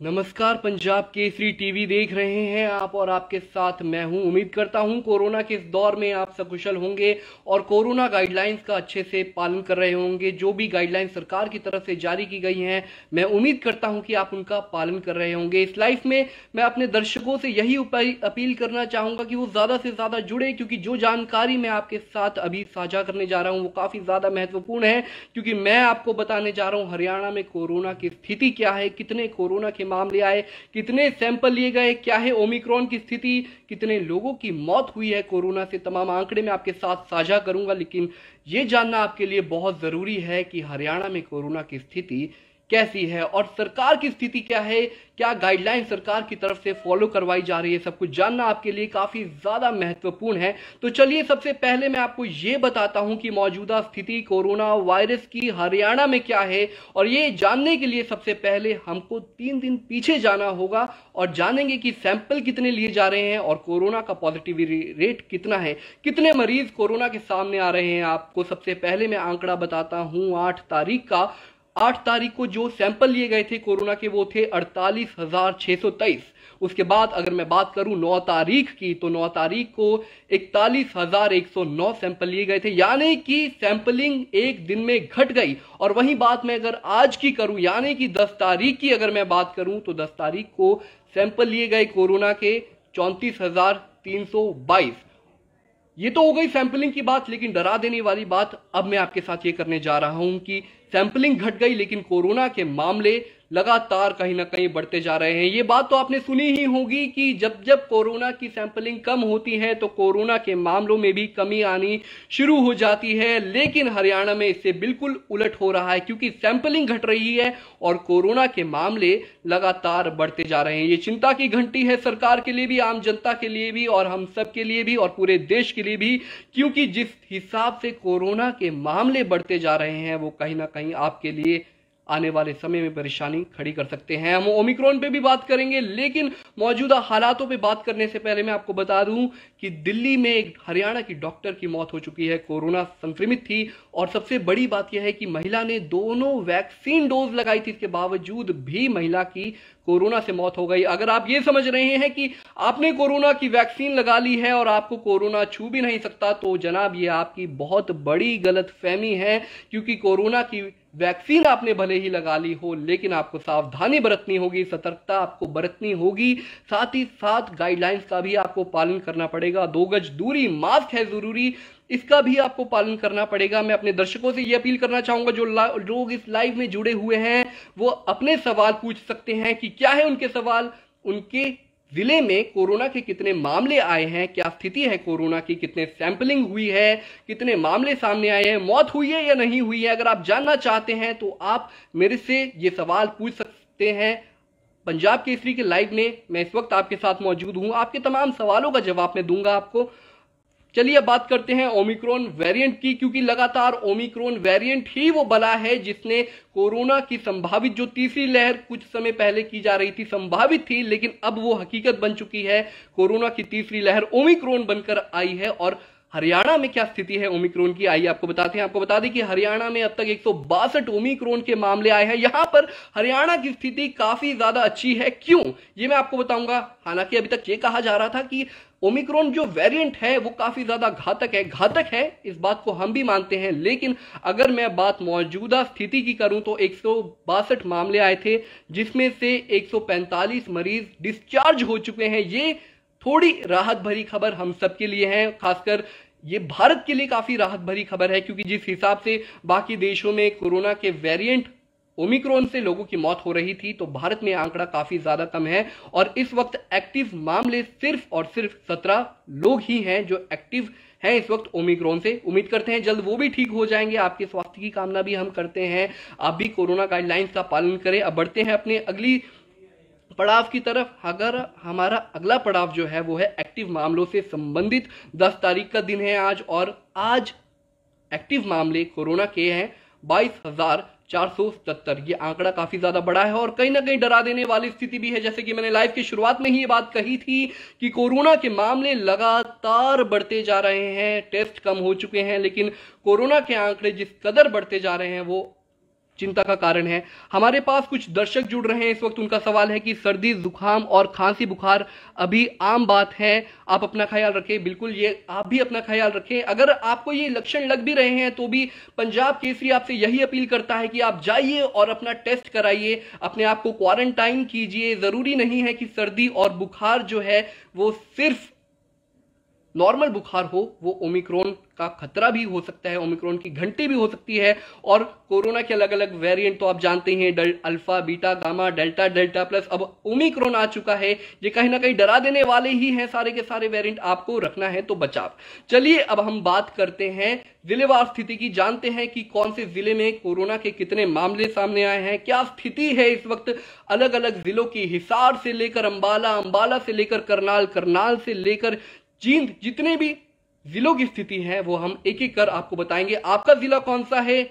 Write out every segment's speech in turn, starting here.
नमस्कार। पंजाब केसरी टीवी देख रहे हैं आप और आपके साथ मैं हूं। उम्मीद करता हूं कोरोना के इस दौर में आप सकुशल होंगे और कोरोना गाइडलाइंस का अच्छे से पालन कर रहे होंगे। जो भी गाइडलाइंस सरकार की तरफ से जारी की गई हैं, मैं उम्मीद करता हूं कि आप उनका पालन कर रहे होंगे। इस लाइफ में मैं अपने दर्शकों से यही अपील करना चाहूंगा कि वो ज़्यादा से ज़्यादा जुड़े, क्योंकि जो जानकारी मैं आपके साथ अभी साझा करने जा रहा हूँ वो काफ़ी ज़्यादा महत्वपूर्ण है। क्योंकि मैं आपको बताने जा रहा हूँ हरियाणा में कोरोना की स्थिति क्या है, कितने कोरोना के मामले आए, कितने सैंपल लिए गए, क्या है ओमिक्रॉन की स्थिति, कितने लोगों की मौत हुई है कोरोना से। तमाम आंकड़े मैं आपके साथ साझा करूंगा, लेकिन यह जानना आपके लिए बहुत जरूरी है कि हरियाणा में कोरोना की स्थिति कैसी है और सरकार की स्थिति क्या है, क्या गाइडलाइन सरकार की तरफ से फॉलो करवाई जा रही है। सब कुछ जानना आपके लिए काफी ज्यादा महत्वपूर्ण है। तो चलिए सबसे पहले मैं आपको ये बताता हूं कि मौजूदा स्थिति कोरोना वायरस की हरियाणा में क्या है। और ये जानने के लिए सबसे पहले हमको 3 दिन पीछे जाना होगा और जानेंगे कि सैंपल कितने लिए जा रहे हैं और कोरोना का पॉजिटिविटी रेट कितना है, कितने मरीज कोरोना के सामने आ रहे हैं। आपको सबसे पहले मैं आंकड़ा बताता हूं 8 तारीख को जो सैंपल लिए गए थे कोरोना के वो थे 48,623। उसके बाद अगर मैं बात करूं 9 तारीख की, तो 9 तारीख को 41,109 सैंपल लिए गए थे, यानी कि सैंपलिंग एक दिन में घट गई। और वही बात मैं अगर आज की करूं, यानी कि 10 तारीख की अगर मैं बात करूं, तो 10 तारीख को सैंपल लिए गए कोरोना के 34,322। ये तो हो गई सैंपलिंग की बात, लेकिन डरा देने वाली बात अब मैं आपके साथ ये करने जा रहा हूं कि सैंपलिंग घट गई लेकिन कोरोना के मामले लगातार कहीं ना कहीं बढ़ते जा रहे हैं। ये बात तो आपने सुनी ही होगी कि जब जब कोरोना की सैंपलिंग कम होती है तो कोरोना के मामलों में भी कमी आनी शुरू हो जाती है। लेकिन हरियाणा में इससे बिल्कुल उलट हो रहा है, क्योंकि सैंपलिंग घट रही है और कोरोना के मामले लगातार बढ़ते जा रहे हैं। ये चिंता की घंटी है सरकार के लिए भी, आम जनता के लिए भी और हम सब के लिए भी और पूरे देश के लिए भी, क्योंकि जिस हिसाब से कोरोना के मामले बढ़ते जा रहे हैं वो कहीं ना कहीं आपके लिए आने वाले समय में परेशानी खड़ी कर सकते हैं। हम ओमिक्रॉन पे भी बात करेंगे, लेकिन मौजूदा हालातों पे बात करने से पहले मैं आपको बता दूं कि दिल्ली में एक हरियाणा की डॉक्टर की मौत हो चुकी है, कोरोना संक्रमित थी। और सबसे बड़ी बात यह है कि महिला ने दोनों वैक्सीन डोज लगाई थी, इसके बावजूद भी महिला की कोरोना से मौत हो गई। अगर आप ये समझ रहे हैं कि आपने कोरोना की वैक्सीन लगा ली है और आपको कोरोना छू भी नहीं सकता, तो जनाब ये आपकी बहुत बड़ी गलतफहमी है। क्योंकि कोरोना की वैक्सीन आपने भले ही लगा ली हो, लेकिन आपको सावधानी बरतनी होगी, सतर्कता आपको बरतनी होगी, साथ ही साथ गाइडलाइंस का भी आपको पालन करना पड़ेगा। 2 गज दूरी, मास्क है जरूरी, इसका भी आपको पालन करना पड़ेगा। मैं अपने दर्शकों से यह अपील करना चाहूंगा, जो लोग इस लाइव में जुड़े हुए हैं वो अपने सवाल पूछ सकते हैं कि क्या है उनके सवाल, उनके जिले में कोरोना के कितने मामले आए हैं, क्या स्थिति है कोरोना की, कितने सैंपलिंग हुई है, कितने मामले सामने आए हैं, मौत हुई है या नहीं हुई है। अगर आप जानना चाहते हैं तो आप मेरे से ये सवाल पूछ सकते हैं। पंजाब केसरी के लाइव में मैं इस वक्त आपके साथ मौजूद हूं, आपके तमाम सवालों का जवाब मैं दूंगा आपको। चलिए अब बात करते हैं ओमिक्रॉन वेरिएंट की, क्योंकि लगातार ओमिक्रॉन वेरिएंट ही वो बला है जिसने कोरोना की संभावित जो तीसरी लहर कुछ समय पहले की जा रही थी, संभावित थी लेकिन अब वो हकीकत बन चुकी है। कोरोना की तीसरी लहर ओमिक्रॉन बनकर आई है। और हरियाणा में क्या स्थिति है ओमिक्रॉन की, आइए आपको बताते हैं। आपको बता दें कि हरियाणा में अब तक 162 ओमिक्रॉन के मामले आए हैं। यहां पर हरियाणा की स्थिति काफी ज्यादा अच्छी है। क्यों, ये मैं आपको बताऊंगा। हालांकि अभी तक ये कहा जा रहा था कि ओमिक्रॉन जो वेरिएंट है वो काफी ज्यादा घातक है, इस बात को हम भी मानते हैं। लेकिन अगर मैं बात मौजूदा स्थिति की करूं तो 162 मामले आए थे, जिसमें से 145 मरीज डिस्चार्ज हो चुके हैं। ये थोड़ी राहत भरी खबर हम सबके लिए है, खासकर ये भारत के लिए काफी राहत भरी खबर है, क्योंकि जिस हिसाब से बाकी देशों में कोरोना के वेरिएंट ओमिक्रॉन से लोगों की मौत हो रही थी, तो भारत में आंकड़ा काफी ज्यादा कम है। और इस वक्त एक्टिव मामले सिर्फ और सिर्फ 17 लोग ही हैं जो एक्टिव हैं इस वक्त ओमिक्रॉन से। उम्मीद करते हैं जल्द वो भी ठीक हो जाएंगे, आपके स्वास्थ्य की कामना भी हम करते हैं। आप भी कोरोना गाइडलाइंस का पालन करें। अब बढ़ते हैं अपने अगली पड़ाव की तरफ। अगर हमारा अगला पड़ाव जो है वो है एक्टिव मामलों से संबंधित। 10 तारीख का दिन है आज, और आज एक्टिव मामले कोरोना के हैं 22,477। ये आंकड़ा काफी ज्यादा बड़ा है और कहीं ना कहीं डरा देने वाली स्थिति भी है। जैसे कि मैंने लाइव की शुरुआत में ही ये बात कही थी कि कोरोना के मामले लगातार बढ़ते जा रहे हैं, टेस्ट कम हो चुके हैं, लेकिन कोरोना के आंकड़े जिस कदर बढ़ते जा रहे हैं वो चिंता का कारण है। हमारे पास कुछ दर्शक जुड़ रहे हैं इस वक्त, उनका सवाल है कि सर्दी जुकाम और खांसी बुखार अभी आम बात है, आप अपना ख्याल रखें। बिल्कुल, ये आप भी अपना ख्याल रखें। अगर आपको ये लक्षण लग भी रहे हैं तो भी पंजाब केसरी आपसे यही अपील करता है कि आप जाइए और अपना टेस्ट कराइए, अपने आप को क्वारंटाइन कीजिए। जरूरी नहीं है कि सर्दी और बुखार जो है वो सिर्फ नॉर्मल बुखार हो, वो ओमिक्रॉन का खतरा भी हो सकता है, ओमिक्रॉन की घंटी भी हो सकती है। और कोरोना के अलग अलग वेरिएंट तो आप जानते हैं, alpha, beta, gamma, delta, delta plus, अब ओमिक्रॉन आ चुका है। ये कहीं ना कहीं डरा देने वाले ही हैं सारे के सारे वेरिएंट, आपको रखना है तो बचाव। चलिए अब हम बात करते हैं जिलेवार स्थिति की, जानते हैं कि कौन से जिले में कोरोना के कितने मामले सामने आए हैं, क्या स्थिति है इस वक्त अलग अलग जिलों की। हिसार से लेकर अंबाला, अंबाला से लेकर करनाल, करनाल से लेकर जींद, जितने भी जिलों की स्थिति है वो हम एक एक कर आपको बताएंगे। आपका जिला कौन सा है,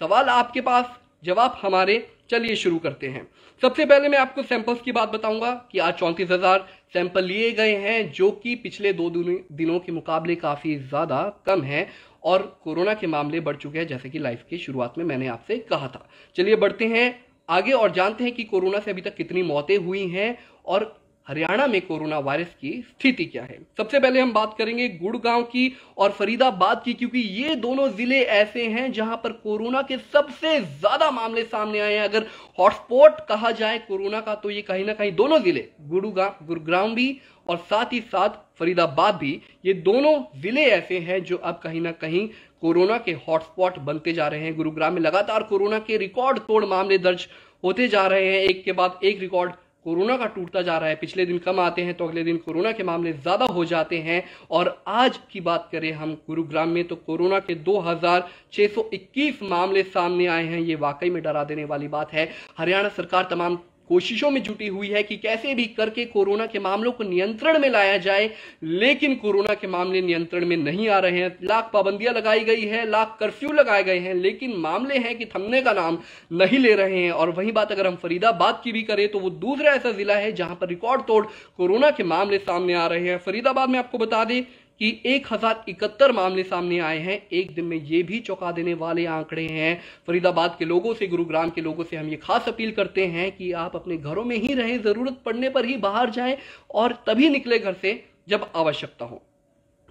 सवाल आपके पास, जवाब हमारे। चलिए शुरू करते हैं। सबसे पहले मैं आपको सैंपल्स की बात बताऊंगा कि आज 34,000 सैंपल लिए गए हैं, जो कि पिछले 2 दिनों के मुकाबले काफी ज्यादा कम है और कोरोना के मामले बढ़ चुके हैं, जैसे कि लाइफ की शुरुआत में मैंने आपसे कहा था। चलिए बढ़ते हैं आगे और जानते हैं कि कोरोना से अभी तक कितनी मौतें हुई हैं और हरियाणा में कोरोना वायरस की स्थिति क्या है। सबसे पहले हम बात करेंगे गुड़गांव की और फरीदाबाद की, क्योंकि ये दोनों जिले ऐसे हैं जहां पर कोरोना के सबसे ज्यादा मामले सामने आए हैं। अगर हॉटस्पॉट कहा जाए कोरोना का तो ये कहीं ना कहीं दोनों जिले, गुड़गांव भी और साथ ही साथ फरीदाबाद भी, ये दोनों जिले ऐसे हैं जो अब कहीं ना कहीं कोरोना के हॉटस्पॉट बनते जा रहे हैं। गुरुग्राम में लगातार कोरोना के रिकॉर्ड तोड़ मामले दर्ज होते जा रहे हैं, एक के बाद एक रिकॉर्ड कोरोना का टूटता जा रहा है। पिछले दिन कम आते हैं तो अगले दिन कोरोना के मामले ज्यादा हो जाते हैं। और आज की बात करें हम गुरुग्राम में तो कोरोना के 2,621 मामले सामने आए हैं। ये वाकई में डरा देने वाली बात है। हरियाणा सरकार तमाम कोशिशों में जुटी हुई है कि कैसे भी करके कोरोना के मामलों को नियंत्रण में लाया जाए, लेकिन कोरोना के मामले नियंत्रण में नहीं आ रहे हैं। लाख पाबंदियां लगाई गई है, लाख कर्फ्यू लगाए गए हैं, लेकिन मामले हैं कि थमने का नाम नहीं ले रहे हैं। और वही बात अगर हम फरीदाबाद की भी करें तो वो दूसरा ऐसा जिला है जहां पर रिकॉर्ड तोड़ कोरोना के मामले सामने आ रहे हैं। फरीदाबाद में आपको बता दें कि 1,071 मामले सामने आए हैं एक दिन में। ये भी चौंका देने वाले आंकड़े हैं। फरीदाबाद के लोगों से, गुरुग्राम के लोगों से हम ये खास अपील करते हैं कि आप अपने घरों में ही रहें, जरूरत पड़ने पर ही बाहर जाएं और तभी निकले घर से जब आवश्यकता हो।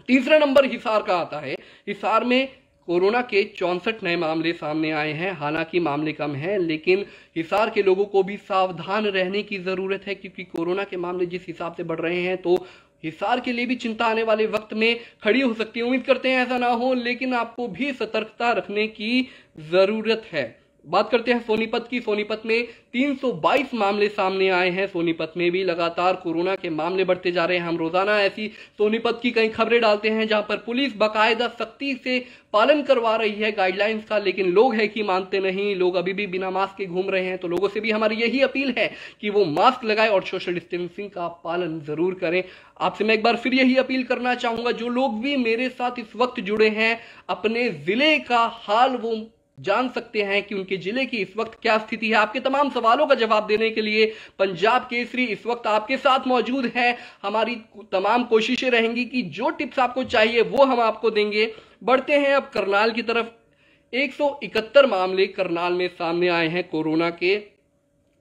तीसरा नंबर हिसार का आता है। हिसार में कोरोना के 64 नए मामले सामने आए हैं। हालांकि मामले कम हैं, लेकिन हिसार के लोगों को भी सावधान रहने की जरूरत है, क्योंकि कोरोना के मामले जिस हिसाब से बढ़ रहे हैं तो हिसार के लिए भी चिंता आने वाले वक्त में खड़ी हो सकती है। उम्मीद करते हैं ऐसा ना हो, लेकिन आपको भी सतर्कता रखने की जरूरत है। बात करते हैं सोनीपत की। सोनीपत में 322 मामले सामने आए हैं। सोनीपत में भी लगातार कोरोना के मामले बढ़ते जा रहे हैं। हम रोजाना ऐसी सोनीपत की कई खबरें डालते हैं जहां पर पुलिस बाकायदा सख्ती से पालन करवा रही है गाइडलाइंस का, लेकिन लोग है कि मानते नहीं। लोग अभी भी बिना मास्क के घूम रहे हैं। तो लोगों से भी हमारी यही अपील है कि वो मास्क लगाएं और सोशल डिस्टेंसिंग का पालन जरूर करें। आपसे मैं एक बार फिर यही अपील करना चाहूंगा, जो लोग भी मेरे साथ इस वक्त जुड़े हैं, अपने जिले का हाल वो जान सकते हैं कि उनके जिले की इस वक्त क्या स्थिति है। आपके तमाम सवालों का जवाब देने के लिए पंजाब केसरी इस वक्त आपके साथ मौजूद है। हमारी तमाम कोशिशें रहेंगी कि जो टिप्स आपको चाहिए वो हम आपको देंगे। बढ़ते हैं अब करनाल की तरफ। 171 मामले करनाल में सामने आए हैं कोरोना के।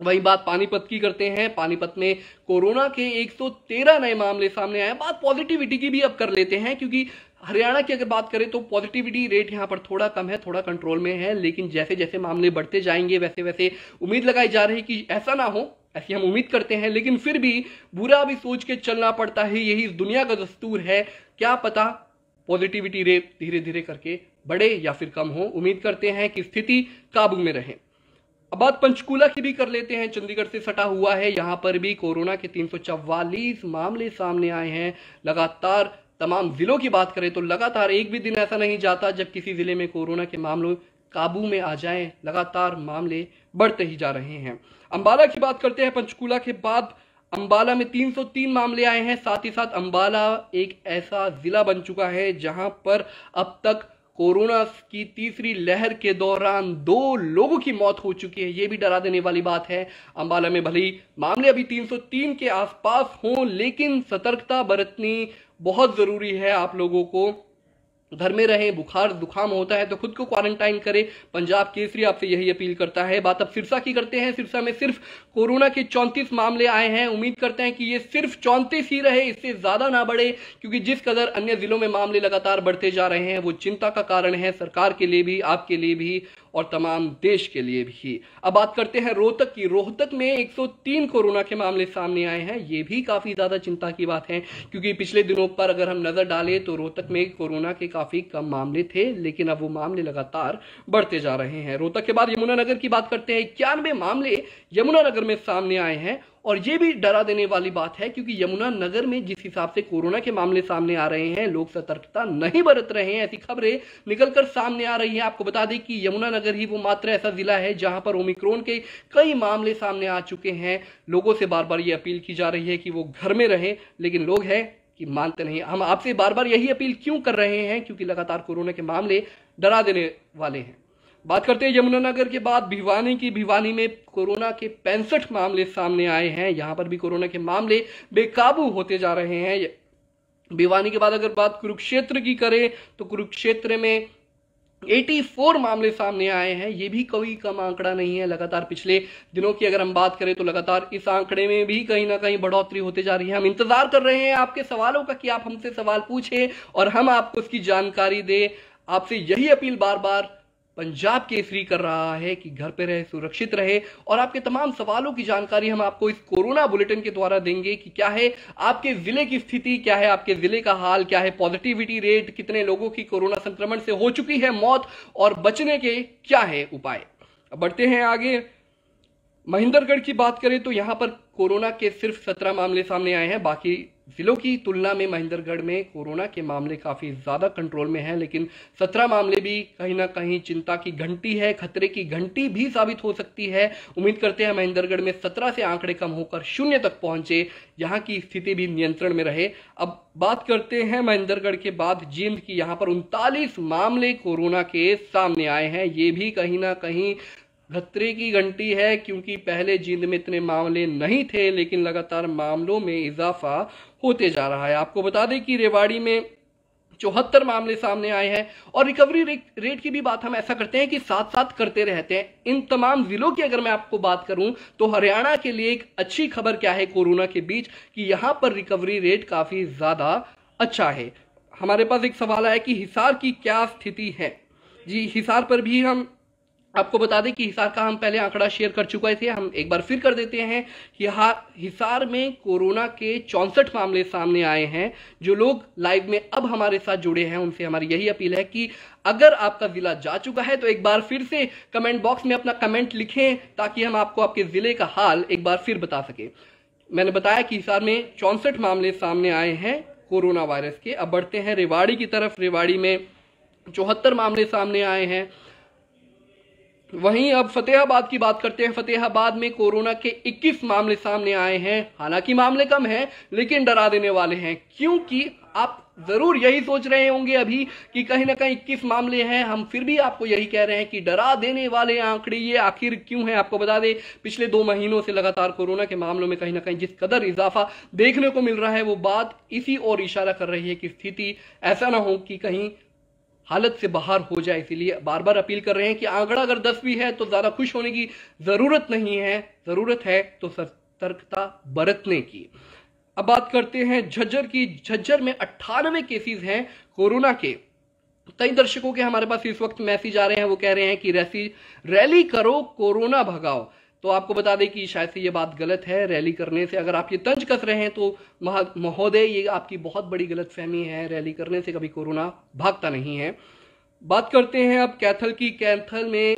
वही बात पानीपत की करते हैं। पानीपत में कोरोना के 113 नए मामले सामने आए हैं। बात पॉजिटिविटी की भी अब कर लेते हैं, क्योंकि हरियाणा की अगर बात करें तो पॉजिटिविटी रेट यहां पर थोड़ा कम है, थोड़ा कंट्रोल में है, लेकिन जैसे जैसे मामले बढ़ते जाएंगे वैसे वैसे उम्मीद लगाई जा रही है कि ऐसा ना हो, ऐसी हम उम्मीद करते हैं। लेकिन फिर भी बुरा भी सोच के चलना पड़ता है, यही इस दुनिया का दस्तूर है। क्या पता पॉजिटिविटी रेट धीरे धीरे करके बढ़े या फिर कम हो। उम्मीद करते हैं कि स्थिति काबू में रहे। अब बात पंचकूला की भी कर लेते हैं, चंडीगढ़ से सटा हुआ है। यहां पर भी कोरोना के 344 मामले सामने आए हैं। लगातार तमाम जिलों की बात करें तो लगातार एक भी दिन ऐसा नहीं जाता जब किसी जिले में कोरोना के मामले काबू में आ जाएं। लगातार मामले बढ़ते ही जा रहे हैं। अंबाला की बात करते हैं। पंचकूला के बाद अंबाला में 303 मामले आए हैं। साथ ही साथ अंबाला एक ऐसा जिला बन चुका है जहां पर अब तक कोरोना की तीसरी लहर के दौरान 2 लोगों की मौत हो चुकी है। यह भी डरा देने वाली बात है। अंबाला में भले ही मामले अभी 303 के आसपास हों, लेकिन सतर्कता बरतनी बहुत जरूरी है आप लोगों को। घर में रहें, बुखार जुकाम होता है तो खुद को क्वारंटाइन करें। पंजाब केसरी आपसे यही अपील करता है। बात अब सिरसा की करते हैं। सिरसा में सिर्फ कोरोना के 34 मामले आए हैं। उम्मीद करते हैं कि ये सिर्फ 34 ही रहे, इससे ज्यादा ना बढ़े, क्योंकि जिस कदर अन्य जिलों में मामले लगातार बढ़ते जा रहे हैं वो चिंता का कारण है, सरकार के लिए भी, आपके लिए भी और तमाम देश के लिए भी। अब बात करते हैं रोहतक की। रोहतक में 103 कोरोना के मामले सामने आए हैं। ये भी काफी ज्यादा चिंता की बात है, क्योंकि पिछले दिनों पर अगर हम नजर डालें तो रोहतक में कोरोना के काफी कम मामले थे, लेकिन अब वो मामले लगातार बढ़ते जा रहे हैं। रोहतक के बाद यमुनानगर की बात करते हैं। 91 मामले यमुनानगर में सामने आए हैं, और ये भी डरा देने वाली बात है, क्योंकि यमुनानगर में जिस हिसाब से कोरोना के मामले सामने आ रहे हैं, लोग सतर्कता नहीं बरत रहे हैं, ऐसी खबरें निकलकर सामने आ रही हैं। आपको बता दें कि यमुनानगर ही वो मात्र ऐसा जिला है जहां पर ओमिक्रॉन के कई मामले सामने आ चुके हैं। लोगों से बार बार ये अपील की जा रही है कि वो घर में रहें, लेकिन लोग हैं कि मानते नहीं। हम आपसे बार बार यही अपील क्यों कर रहे हैं, क्योंकि लगातार कोरोना के मामले डरा देने वाले हैं। बात करते हैं यमुनानगर के बाद भिवानी की। भिवानी में कोरोना के 65 मामले सामने आए हैं। यहां पर भी कोरोना के मामले बेकाबू होते जा रहे हैं। भिवानी के बाद अगर बात कुरुक्षेत्र की करें तो कुरुक्षेत्र में 84 मामले सामने आए हैं। ये भी कोई कम आंकड़ा नहीं है। लगातार पिछले दिनों की अगर हम बात करें तो लगातार इस आंकड़े में भी कहीं ना कहीं बढ़ोतरी होते जा रही है। हम इंतजार कर रहे हैं आपके सवालों का कि आप हमसे सवाल पूछें और हम आपको उसकी जानकारी दें। आपसे यही अपील बार बार पंजाब केसरी कर रहा है कि घर पे रहे, सुरक्षित रहे, और आपके तमाम सवालों की जानकारी हम आपको इस कोरोना बुलेटिन के द्वारा देंगे कि क्या है आपके जिले की स्थिति, क्या है आपके जिले का हाल, क्या है पॉजिटिविटी रेट, कितने लोगों की कोरोना संक्रमण से हो चुकी है मौत, और बचने के क्या है उपाय। अब बढ़ते हैं आगे। महेंद्रगढ़ की बात करें तो यहां पर कोरोना के सिर्फ 17 मामले सामने आए हैं। बाकी जिलों की तुलना में महेंद्रगढ़ में कोरोना के मामले काफी ज्यादा कंट्रोल में हैं, लेकिन 17 मामले भी कहीं ना कहीं चिंता की घंटी है, खतरे की घंटी भी साबित हो सकती है। उम्मीद करते हैं महेंद्रगढ़ में 17 से आंकड़े कम होकर 0 तक पहुंचे, यहाँ की स्थिति भी नियंत्रण में रहे। अब बात करते हैं महेंद्रगढ़ के बाद जींद की। यहाँ पर 39 मामले कोरोना के सामने आए हैं। ये भी कहीं ना कहीं खतरे की घंटी है, क्योंकि पहले जींद में इतने मामले नहीं थे, लेकिन लगातार मामलों में इजाफा होते जा रहा है। आपको बता दें कि रेवाड़ी में 74 मामले सामने आए हैं। और रिकवरी रेट की भी बात हम ऐसा करते हैं कि साथ साथ करते रहते हैं। इन तमाम जिलों की अगर मैं आपको बात करूं तो हरियाणा के लिए एक अच्छी खबर क्या है कोरोना के बीच, कि यहां पर रिकवरी रेट काफी ज्यादा अच्छा है। हमारे पास एक सवाल आया कि हिसार की क्या स्थिति है। जी, हिसार पर भी हम आपको बता दें कि हिसार का हम पहले आंकड़ा शेयर कर चुके थे, हम एक बार फिर कर देते हैं। हिसार में कोरोना के 64 मामले सामने आए हैं। जो लोग लाइव में अब हमारे साथ जुड़े हैं उनसे हमारी यही अपील है कि अगर आपका जिला जा चुका है तो एक बार फिर से कमेंट बॉक्स में अपना कमेंट लिखें, ताकि हम आपको आपके जिले का हाल एक बार फिर बता सके। मैंने बताया कि हिसार में 64 मामले सामने आए हैं कोरोना वायरस के। अब बढ़ते हैं रेवाड़ी की तरफ। रेवाड़ी में 74 मामले सामने आए हैं। वहीं अब फतेहाबाद की बात करते हैं। फतेहाबाद में कोरोना के 21 मामले सामने आए हैं। हालांकि मामले कम हैं, लेकिन डरा देने वाले हैं, क्योंकि आप जरूर यही सोच रहे होंगे अभी कि कहीं ना कहीं 21 मामले हैं। हम फिर भी आपको यही कह रहे हैं कि डरा देने वाले आंकड़े ये आखिर क्यों है। आपको बता दें, पिछले 2 महीनों से लगातार कोरोना के मामलों में कहीं ना कहीं जिस कदर इजाफा देखने को मिल रहा है, वो बात इसी ओर इशारा कर रही है कि स्थिति ऐसा ना हो कि कहीं हालत से बाहर हो जाए। इसीलिए बार बार अपील कर रहे हैं कि आंकड़ा अगर 10 भी है तो ज्यादा खुश होने की जरूरत नहीं है, जरूरत है तो सतर्कता बरतने की। अब बात करते हैं झज्जर की। झज्जर में 98 केसेस हैं कोरोना के। कई दर्शकों के हमारे पास इस वक्त मैसेज आ रहे हैं, वो कह रहे हैं कि रैली करो, कोरोना भगाओ। तो आपको बता दें कि शायद से ये बात गलत है। रैली करने से अगर आप ये तंज कस रहे हैं तो महोदय, ये आपकी बहुत बड़ी गलतफहमी है। रैली करने से कभी कोरोना भागता नहीं है। बात करते हैं अब कैथल की। कैथल में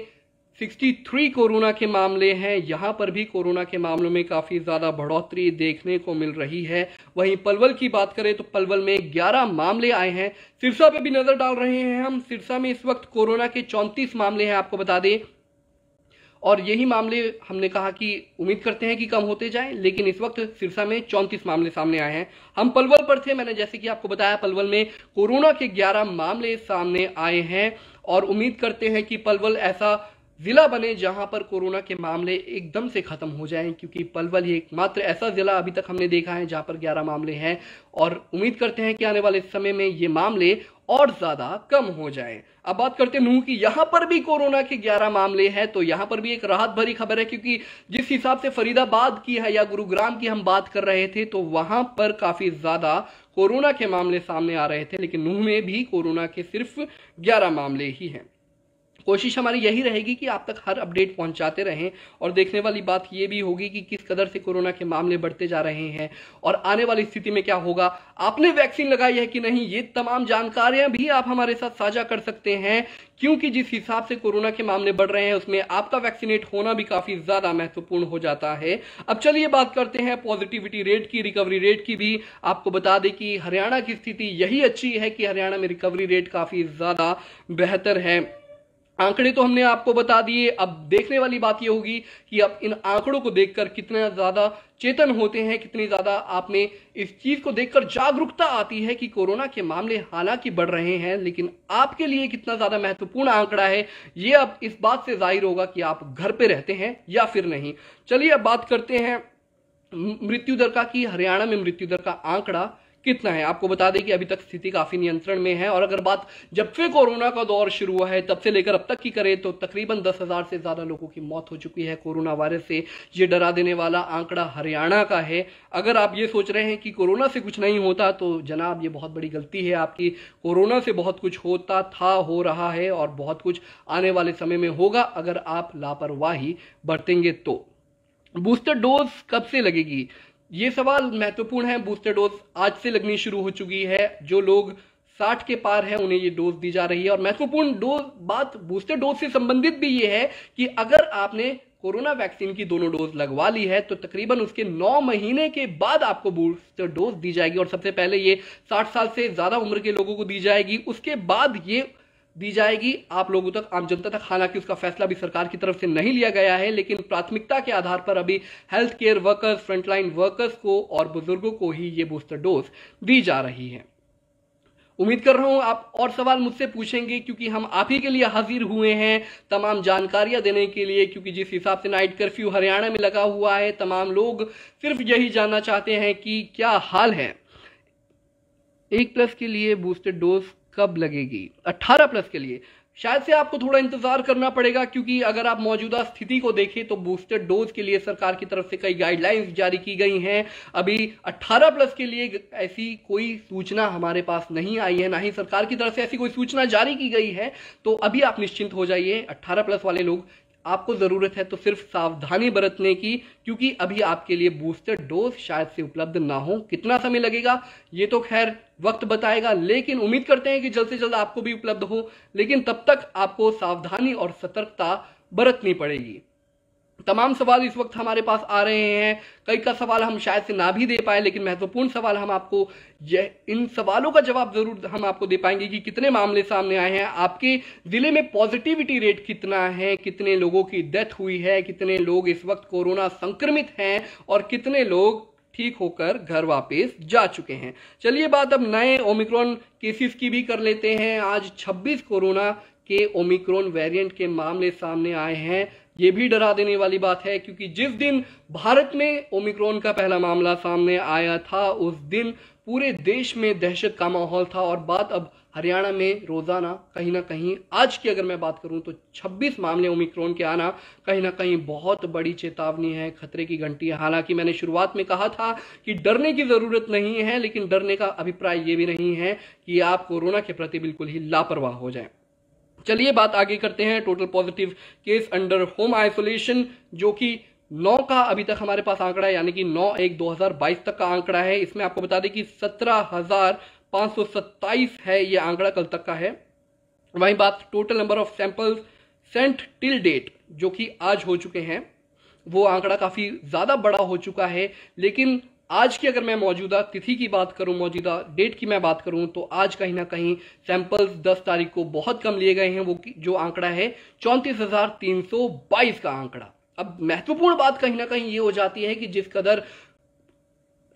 63 कोरोना के मामले हैं। यहां पर भी कोरोना के मामलों में काफी ज्यादा बढ़ोतरी देखने को मिल रही है। वहीं पलवल की बात करें तो पलवल में 11 मामले आए हैं। सिरसा पे भी नजर डाल रहे हैं हम। सिरसा में इस वक्त कोरोना के 34 मामले हैं, आपको बता दें, और यही मामले हमने कहा कि उम्मीद करते हैं कि कम होते जाएं, लेकिन इस वक्त सिरसा में 34 मामले सामने आए हैं। हम पलवल पर थे, मैंने जैसे कि आपको बताया, पलवल में कोरोना के 11 मामले सामने आए हैं, और उम्मीद करते हैं कि पलवल ऐसा जिला बने जहां पर कोरोना के मामले एकदम से खत्म हो जाएं, क्योंकि पलवल ही एकमात्र ऐसा जिला अभी तक हमने देखा है जहां पर 11 मामले हैं, और उम्मीद करते हैं कि आने वाले समय में ये मामले और ज्यादा कम हो जाए। अब बात करते हैं नूह की। यहां पर भी कोरोना के 11 मामले हैं, तो यहां पर भी एक राहत भरी खबर है, क्योंकि जिस हिसाब से फरीदाबाद की है या गुरुग्राम की हम बात कर रहे थे, तो वहां पर काफी ज्यादा कोरोना के मामले सामने आ रहे थे, लेकिन नूह में भी कोरोना के सिर्फ 11 मामले ही हैं। कोशिश हमारी यही रहेगी कि आप तक हर अपडेट पहुंचाते रहें, और देखने वाली बात यह भी होगी कि किस कदर से कोरोना के मामले बढ़ते जा रहे हैं और आने वाली स्थिति में क्या होगा। आपने वैक्सीन लगाई है कि नहीं, ये तमाम जानकारियां भी आप हमारे साथ साझा कर सकते हैं, क्योंकि जिस हिसाब से कोरोना के मामले बढ़ रहे हैं उसमें आपका वैक्सीनेट होना भी काफी ज्यादा महत्वपूर्ण हो जाता है। अब चलिए बात करते हैं पॉजिटिविटी रेट की, रिकवरी रेट की भी। आपको बता दें कि हरियाणा की स्थिति यही अच्छी है कि हरियाणा में रिकवरी रेट काफी ज्यादा बेहतर है। आंकड़े तो हमने आपको बता दिए, अब देखने वाली बात यह होगी कि अब इन आंकड़ों को देखकर कितना ज्यादा चेतन होते हैं, कितनी ज्यादा आप में इस चीज को देखकर जागरूकता आती है कि कोरोना के मामले हालांकि बढ़ रहे हैं, लेकिन आपके लिए कितना ज्यादा महत्वपूर्ण आंकड़ा है ये अब इस बात से जाहिर होगा कि आप घर पे रहते हैं या फिर नहीं। चलिए अब बात करते हैं मृत्यु दर का, कि हरियाणा में मृत्यु दर का आंकड़ा कितना है। आपको बता दें कि अभी तक स्थिति काफी नियंत्रण में है, और अगर बात जब से कोरोना का दौर शुरू हुआ है तब से लेकर अब तक की करें तो तकरीबन 10,000 से ज्यादा लोगों की मौत हो चुकी है कोरोना वायरस से। ये डरा देने वाला आंकड़ा हरियाणा का है। अगर आप ये सोच रहे हैं कि कोरोना से कुछ नहीं होता, तो जनाब ये बहुत बड़ी गलती है आपकी। कोरोना से बहुत कुछ होता था, हो रहा है, और बहुत कुछ आने वाले समय में होगा अगर आप लापरवाही बरतेंगे तो। बूस्टर डोज कब से लगेगी, ये सवाल महत्वपूर्ण है। बूस्टर डोज आज से लगनी शुरू हो चुकी है। जो लोग 60 के पार हैं उन्हें ये डोज दी जा रही है। और महत्वपूर्ण बात बूस्टर डोज से संबंधित भी ये है कि अगर आपने कोरोना वैक्सीन की दोनों डोज लगवा ली है तो तकरीबन उसके 9 महीने के बाद आपको बूस्टर डोज दी जाएगी। और सबसे पहले ये 60 साल से ज्यादा उम्र के लोगों को दी जाएगी, उसके बाद ये दी जाएगी आप लोगों तक, आम जनता तक। हालांकि उसका फैसला भी सरकार की तरफ से नहीं लिया गया है, लेकिन प्राथमिकता के आधार पर अभी health care workers, frontline workers को और बुजुर्गों को ही ये बूस्टर डोज दी जा रही है। उम्मीद कर रहा हूं आप और सवाल मुझसे पूछेंगे, क्योंकि हम आप ही के लिए हाजिर हुए हैं तमाम जानकारियां देने के लिए। क्योंकि जिस हिसाब से नाइट कर्फ्यू हरियाणा में लगा हुआ है, तमाम लोग सिर्फ यही जानना चाहते हैं कि क्या हाल है। 1+ के लिए बूस्टर डोज कब लगेगी? 18+ के लिए शायद से आपको थोड़ा इंतजार करना पड़ेगा, क्योंकि अगर आप मौजूदा स्थिति को देखें तो बूस्टर डोज के लिए सरकार की तरफ से कई गाइडलाइंस जारी की गई हैं। अभी 18+ के लिए ऐसी कोई सूचना हमारे पास नहीं आई है, ना ही सरकार की तरफ से ऐसी कोई सूचना जारी की गई है। तो अभी आप निश्चिंत हो जाइए। 18+ वाले लोग, आपको जरूरत है तो सिर्फ सावधानी बरतने की, क्योंकि अभी आपके लिए बूस्टर डोज शायद से उपलब्ध ना हो। कितना समय लगेगा ये तो खैर वक्त बताएगा, लेकिन उम्मीद करते हैं कि जल्द से जल्द आपको भी उपलब्ध हो। लेकिन तब तक आपको सावधानी और सतर्कता बरतनी पड़ेगी। तमाम सवाल इस वक्त हमारे पास आ रहे हैं, कई का सवाल हम शायद से ना भी दे पाए, लेकिन महत्वपूर्ण सवाल हम आपको इन सवालों का जवाब जरूर हम आपको दे पाएंगे कि कितने मामले सामने आए हैं, आपके जिले में पॉजिटिविटी रेट कितना है, कितने लोगों की डेथ हुई है, कितने लोग इस वक्त कोरोना संक्रमित हैं और कितने लोग ठीक होकर घर वापस जा चुके हैं। चलिए बात अब नए ओमिक्रॉन केसेस की भी कर लेते हैं। आज 26 कोरोना के ओमिक्रॉन वेरिएंट के मामले सामने आए हैं। ये भी डरा देने वाली बात है, क्योंकि जिस दिन भारत में ओमिक्रॉन का पहला मामला सामने आया था उस दिन पूरे देश में दहशत का माहौल था। और बात अब हरियाणा में रोजाना कहीं ना कहीं, आज की अगर मैं बात करूं तो 26 मामले ओमिक्रॉन के आना कहीं ना कहीं बहुत बड़ी चेतावनी है, खतरे की घंटी है। हालांकि मैंने शुरुआत में कहा था कि डरने की जरूरत नहीं है, लेकिन डरने का अभिप्राय ये भी नहीं है कि आप कोरोना के प्रति बिल्कुल ही लापरवाह हो जाएं। चलिए बात आगे करते हैं। Total positive case under home isolation, जो कि 9 का अभी तक हमारे पास आंकड़ा है, यानी कि 9/1/2022 तक का आंकड़ा है। इसमें आपको बता दें कि 17,527 है ये आंकड़ा कल तक का है। वहीं बात total number of samples sent till date, जो कि आज हो चुके हैं, वो आंकड़ा काफी ज्यादा बड़ा हो चुका है। लेकिन आज की अगर मैं मौजूदा तिथि की बात करूं, मौजूदा डेट की मैं बात करूं, तो आज कहीं ना कहीं सैंपल्स 10 तारीख को बहुत कम लिए गए हैं। वो जो आंकड़ा है 34,322 का आंकड़ा। अब महत्वपूर्ण बात कहीं ना कहीं ये हो जाती है कि जिस कदर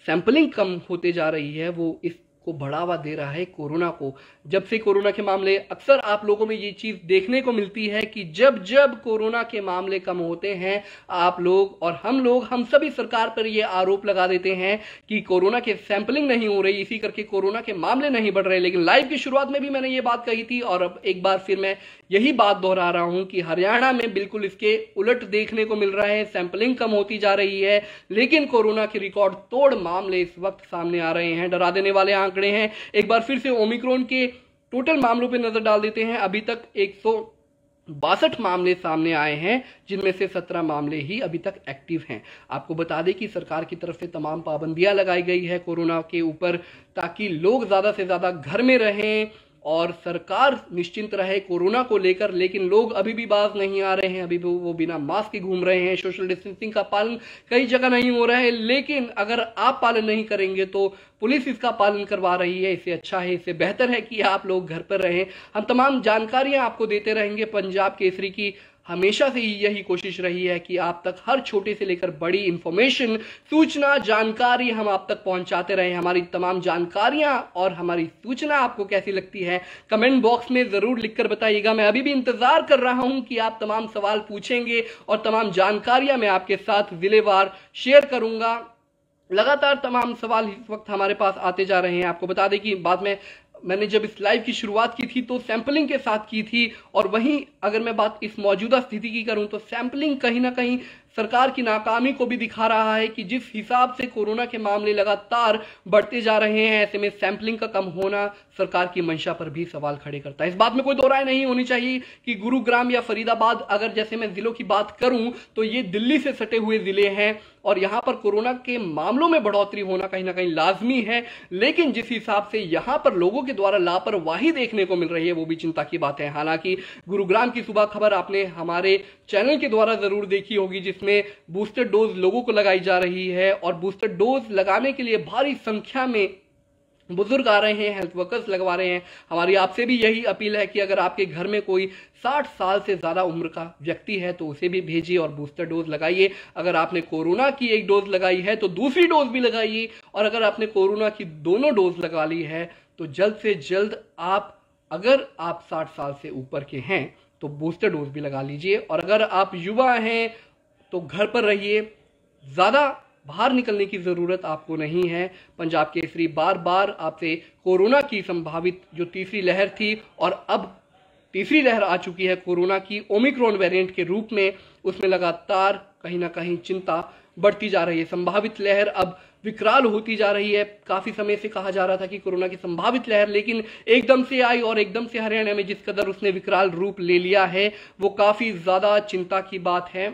सैंपलिंग कम होते जा रही है, वो इस को बढ़ावा दे रहा है कोरोना को। जब से कोरोना के मामले, अक्सर आप लोगों में ये चीज देखने को मिलती है कि जब जब कोरोना के मामले कम होते हैं, आप लोग और हम सभी सरकार पर ये आरोप लगा देते हैं कि कोरोना के सैंपलिंग नहीं हो रही, इसी करके कोरोना के मामले नहीं बढ़ रहे। लेकिन लाइव की शुरुआत में भी मैंने ये बात कही थी और अब एक बार फिर मैं यही बात दोहरा रहा हूं कि हरियाणा में बिल्कुल इसके उलट देखने को मिल रहा है। सैंपलिंग कम होती जा रही है, लेकिन कोरोना के रिकॉर्ड तोड़ मामले इस वक्त सामने आ रहे हैं। डरा देने वाले आंकड़े हैं। एक बार फिर से ओमिक्रॉन के टोटल मामलों पर नजर डाल देते हैं। अभी तक 162 मामले सामने आए हैं, जिनमें से 17 मामले ही अभी तक एक्टिव हैं। आपको बता दें कि सरकार की तरफ से तमाम पाबंदियां लगाई गई है कोरोना के ऊपर, ताकि लोग ज्यादा से ज्यादा घर में रहें और सरकार निश्चिंत रहे कोरोना को लेकर। लेकिन लोग अभी भी बाज नहीं आ रहे हैं, अभी भी वो बिना मास्क के घूम रहे हैं। सोशल डिस्टेंसिंग का पालन कई जगह नहीं हो रहा है, लेकिन अगर आप पालन नहीं करेंगे तो पुलिस इसका पालन करवा रही है। इससे अच्छा है, इससे बेहतर है कि आप लोग घर पर रहें। हम तमाम जानकारियां आपको देते रहेंगे। पंजाब केसरी की हमेशा से ही यही कोशिश रही है कि आप तक हर छोटे से लेकर बड़ी इंफॉर्मेशन, सूचना, जानकारी हम आप तक पहुंचाते रहे। हमारी तमाम जानकारियां और हमारी सूचना आपको कैसी लगती है, कमेंट बॉक्स में जरूर लिखकर बताइएगा। मैं अभी भी इंतजार कर रहा हूं कि आप तमाम सवाल पूछेंगे और तमाम जानकारियां मैं आपके साथ जिलेवार शेयर करूंगा। लगातार तमाम सवाल इस वक्त हमारे पास आते जा रहे हैं। आपको बता दें कि बाद में मैंने जब इस लाइव की शुरुआत की थी तो सैंपलिंग के साथ की थी, और वहीं अगर मैं बात इस मौजूदा स्थिति की करूं तो सैंपलिंग कहीं ना कहीं सरकार की नाकामी को भी दिखा रहा है कि जिस हिसाब से कोरोना के मामले लगातार बढ़ते जा रहे हैं, ऐसे में सैंपलिंग का कम होना सरकार की मंशा पर भी सवाल खड़े करता है। इस बात में कोई दो राय नहीं होनी चाहिए कि गुरुग्राम या फरीदाबाद, अगर जैसे मैं जिलों की बात करूं तो ये दिल्ली से सटे हुए जिले हैं और यहां पर कोरोना के मामलों में बढ़ोतरी होना कहीं ना कहीं लाजमी है। लेकिन जिस हिसाब से यहां पर लोगों के द्वारा लापरवाही देखने को मिल रही है, वो भी चिंता की बात है। हालांकि गुरुग्राम की सुबह खबर आपने हमारे चैनल के द्वारा जरूर देखी होगी, जिसमें बूस्टर डोज लोगों को लगाई जा रही है और बूस्टर डोज लगाने के लिए भारी संख्या में बुजुर्ग आ रहे हैं, हेल्थ वर्कर्स लगवा रहे हैं। हमारी आपसे भी यही अपील है कि अगर आपके घर में कोई 60 साल से ज्यादा उम्र का व्यक्ति है तो उसे भी भेजिए और बूस्टर डोज लगाइए। अगर आपने कोरोना की एक डोज लगाई है तो दूसरी डोज भी लगाइए, और अगर आपने कोरोना की दोनों डोज लगा ली है तो जल्द से जल्द अगर आप 60 साल से ऊपर के हैं तो बूस्टर डोज भी लगा लीजिए। और अगर आप युवा हैं तो घर पर रहिए, ज्यादा बाहर निकलने की जरूरत आपको नहीं है। पंजाब केसरी बार बार आपसे कोरोना की संभावित जो तीसरी लहर थी, और अब तीसरी लहर आ चुकी है कोरोना की ओमिक्रॉन वेरिएंट के रूप में, उसमें लगातार कहीं ना कहीं चिंता बढ़ती जा रही है। संभावित लहर अब विकराल होती जा रही है। काफी समय से कहा जा रहा था कि कोरोना की संभावित लहर, लेकिन एकदम से आई और एकदम से हरियाणा में जिस कदर उसने विकराल रूप ले लिया है वो काफी ज्यादा चिंता की बात है।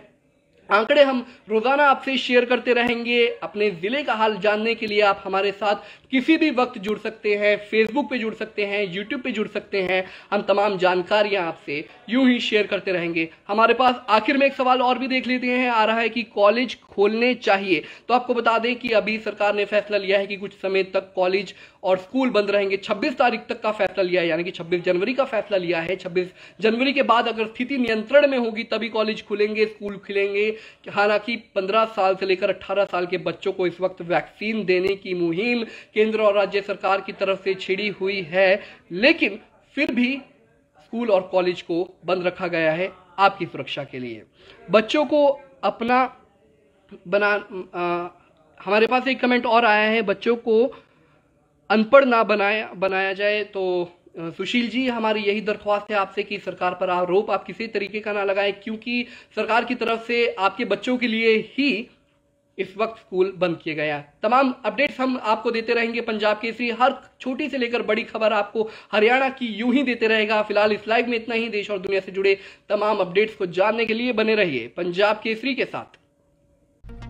आंकड़े हम रोजाना आपसे शेयर करते रहेंगे। अपने जिले का हाल जानने के लिए आप हमारे साथ किसी भी वक्त जुड़ सकते हैं, फेसबुक पे जुड़ सकते हैं, यूट्यूब पे जुड़ सकते हैं। हम तमाम जानकारियां आपसे यूं ही शेयर करते रहेंगे। हमारे पास आखिर में एक सवाल और भी देख लेते हैं, आ रहा है कि कॉलेज खोलने चाहिए। तो आपको बता दें कि अभी सरकार ने फैसला लिया है कि कुछ समय तक कॉलेज और स्कूल बंद रहेंगे। 26 तारीख तक का फैसला लिया है, यानी कि 26 जनवरी का फैसला लिया है। 26 जनवरी के बाद अगर स्थिति नियंत्रण में होगी तभी कॉलेज खुलेंगे, स्कूल खुलेंगे। हालांकि 15 साल से लेकर 18 साल के बच्चों को इस वक्त वैक्सीन देने की मुहिम केंद्र और राज्य सरकार की तरफ से छिड़ी हुई है, लेकिन फिर भी स्कूल और कॉलेज को बंद रखा गया है आपकी सुरक्षा के लिए। बच्चों को अपना हमारे पास एक कमेंट और आया है, बच्चों को अनपढ़ ना बनाया जाए। तो सुशील जी, हमारी यही दरख्वास्त है आपसे कि सरकार पर आरोप आप किसी तरीके का ना लगाएं, क्योंकि सरकार की तरफ से आपके बच्चों के लिए ही इस वक्त स्कूल बंद किए गया। तमाम अपडेट्स हम आपको देते रहेंगे। पंजाब केसरी हर छोटी से लेकर बड़ी खबर आपको हरियाणा की यूं ही देते रहेगा। फिलहाल इस लाइव में इतना ही। देश और दुनिया से जुड़े तमाम अपडेट्स को जानने के लिए बने रहिए पंजाब केसरी के साथ।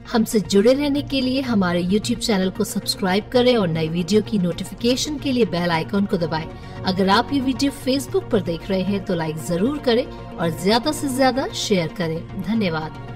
हमसे जुड़े रहने के लिए हमारे YouTube चैनल को सब्सक्राइब करें और नई वीडियो की नोटिफिकेशन के लिए बेल आइकॉन को दबाएं। अगर आप ये वीडियो Facebook पर देख रहे हैं तो लाइक जरूर करें और ज्यादा से ज्यादा शेयर करें। धन्यवाद।